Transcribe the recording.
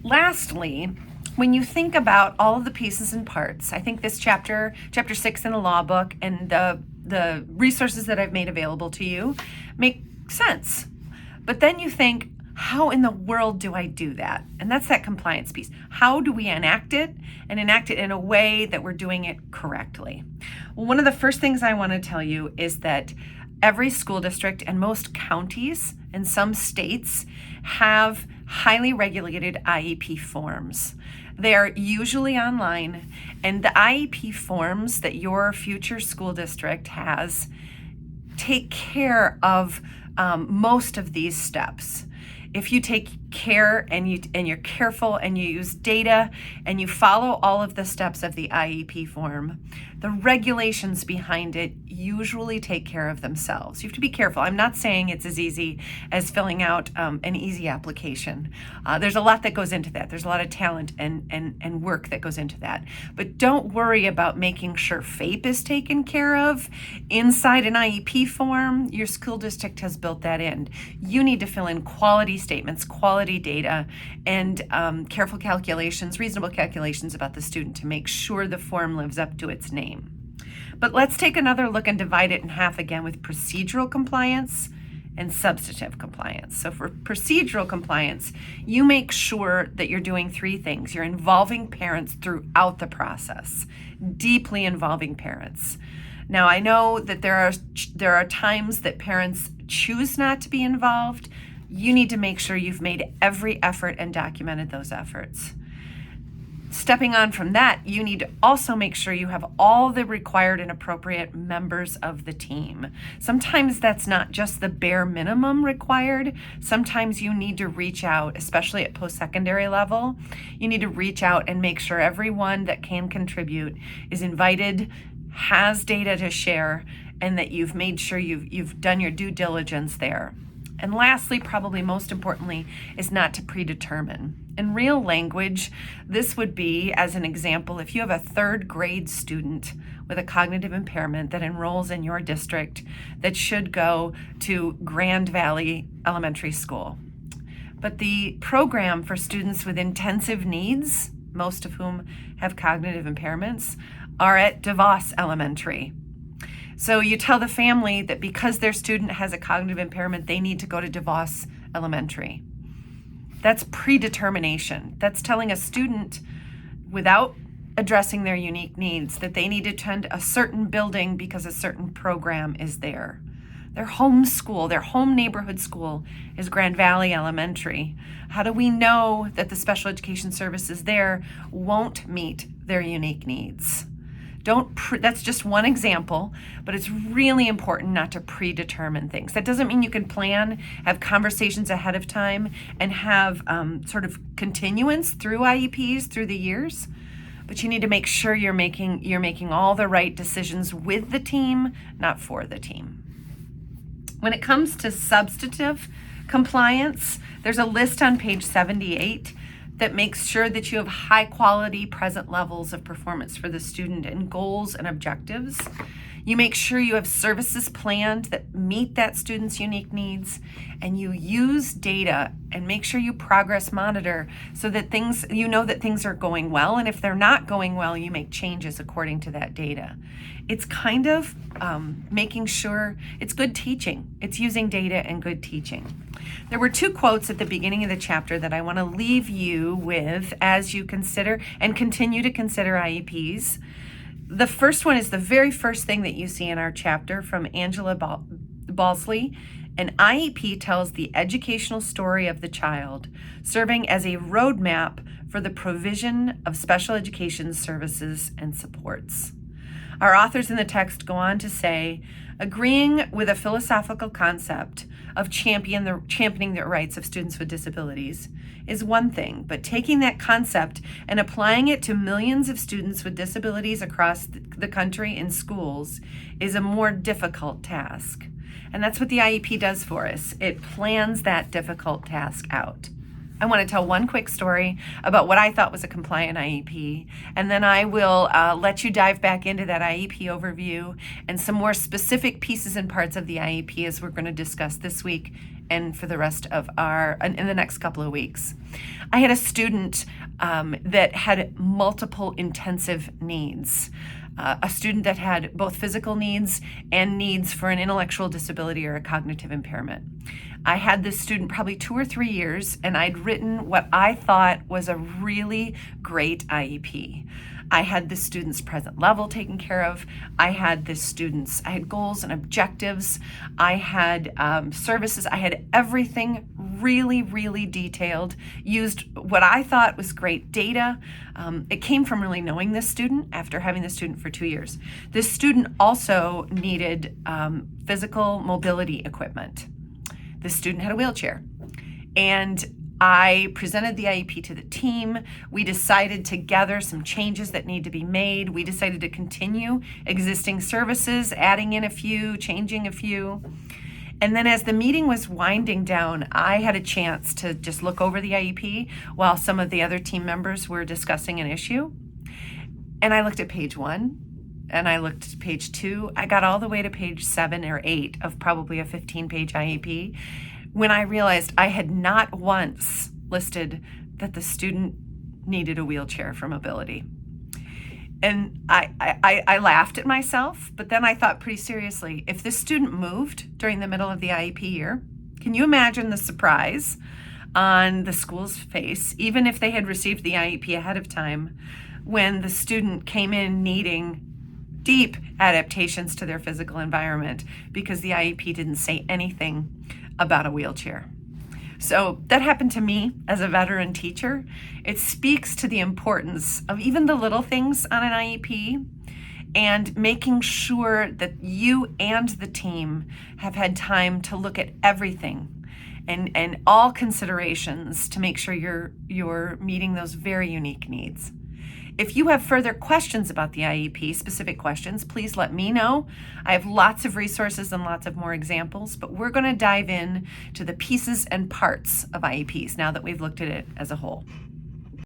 Lastly, when you think about all of the pieces and parts, I think this chapter 6 in the law book, and the resources that I've made available to you make sense. But then you think, how in the world do I do that? And that's that compliance piece. How do we enact it, and enact it in a way that we're doing it correctly? Well, one of the first things I want to tell you is that every school district and most counties and some states have highly regulated IEP forms. They are usually online, and the IEP forms that your future school district has take care of most of these steps. If you take care and you're careful and you use data and you follow all of the steps of the IEP form, the regulations behind it usually take care of themselves. You have to be careful. I'm not saying it's as easy as filling out an easy application. There's a lot that goes into that. There's a lot of talent and work that goes into that. But don't worry about making sure FAPE is taken care of inside an IEP form. Your school district has built that in. You need to fill in quality statements, quality data, and careful calculations, reasonable calculations about the student to make sure the form lives up to its name. But let's take another look and divide it in half again with procedural compliance and substantive compliance. So for procedural compliance, you make sure that you're doing three things. You're involving parents throughout the process, deeply involving parents. Now, I know that there are times that parents choose not to be involved. You need to make sure you've made every effort and documented those efforts. Stepping on from that, you need to also make sure you have all the required and appropriate members of the team. Sometimes that's not just the bare minimum required. Sometimes you need to reach out, especially at post-secondary level. You need to reach out and make sure everyone that can contribute is invited, has data to share, and that you've made sure you've done your due diligence there. And lastly, probably most importantly, is not to predetermine. In real language, this would be, as an example, if you have a third grade student with a cognitive impairment that enrolls in your district that should go to Grand Valley Elementary School. But the program for students with intensive needs, most of whom have cognitive impairments, are at DeVos Elementary. So you tell the family that because their student has a cognitive impairment, they need to go to DeVos Elementary. That's predetermination. That's telling a student, without addressing their unique needs, that they need to attend a certain building because a certain program is there. Their home school, their home neighborhood school is Grand Valley Elementary. How do we know that the special education services there won't meet their unique needs? That's just one example, but it's really important not to predetermine things. That doesn't mean you can plan, have conversations ahead of time, and have sort of continuance through IEPs through the years. But you need to make sure you're making all the right decisions with the team, not for the team. When it comes to substantive compliance, there's a list on page 78 that makes sure that you have high quality present levels of performance for the student and goals and objectives. You make sure you have services planned that meet that student's unique needs, and you use data and make sure you progress monitor so that things are going well, and if they're not going well, you make changes according to that data. It's kind of making sure it's good teaching. It's using data and good teaching. There were two quotes at the beginning of the chapter that I want to leave you with as you consider and continue to consider IEPs. The first one is the very first thing that you see in our chapter from Angela Balsley. An IEP tells the educational story of the child, serving as a roadmap for the provision of special education services and supports. Our authors in the text go on to say, agreeing with a philosophical concept of championing the rights of students with disabilities is one thing, but taking that concept and applying it to millions of students with disabilities across the country in schools is a more difficult task. And that's what the IEP does for us. It plans that difficult task out. I want to tell one quick story about what I thought was a compliant IEP, and then I will let you dive back into that IEP overview and some more specific pieces and parts of the IEP as we're going to discuss this week and for the rest of in the next couple of weeks. I had a student that had multiple intensive needs. A student that had both physical needs and needs for an intellectual disability or a cognitive impairment. I had this student probably 2 or 3 years, and I'd written what I thought was a really great IEP. I had this student's present level taken care of. I had goals and objectives. I had services. I had everything really, really detailed, used what I thought was great data. It came from really knowing this student after having this student for 2 years. This student also needed physical mobility equipment. This student had a wheelchair. And I presented the IEP to the team. We decided together some changes that need to be made. We decided to continue existing services, adding in a few, changing a few. And then as the meeting was winding down, I had a chance to just look over the IEP while some of the other team members were discussing an issue. And I looked at page 1, and I looked at page 2. I got all the way to page 7 or 8 of probably a 15-page IEP when I realized I had not once listed that the student needed a wheelchair for mobility. And I laughed at myself, but then I thought pretty seriously, if this student moved during the middle of the IEP year, can you imagine the surprise on the school's face, even if they had received the IEP ahead of time, when the student came in needing deep adaptations to their physical environment because the IEP didn't say anything about a wheelchair. So that happened to me as a veteran teacher. It speaks to the importance of even the little things on an IEP and making sure that you and the team have had time to look at everything and all considerations to make sure you're meeting those very unique needs. If you have further questions about the IEP, specific questions, please let me know. I have lots of resources and lots of more examples, but we're going to dive in to the pieces and parts of IEPs now that we've looked at it as a whole.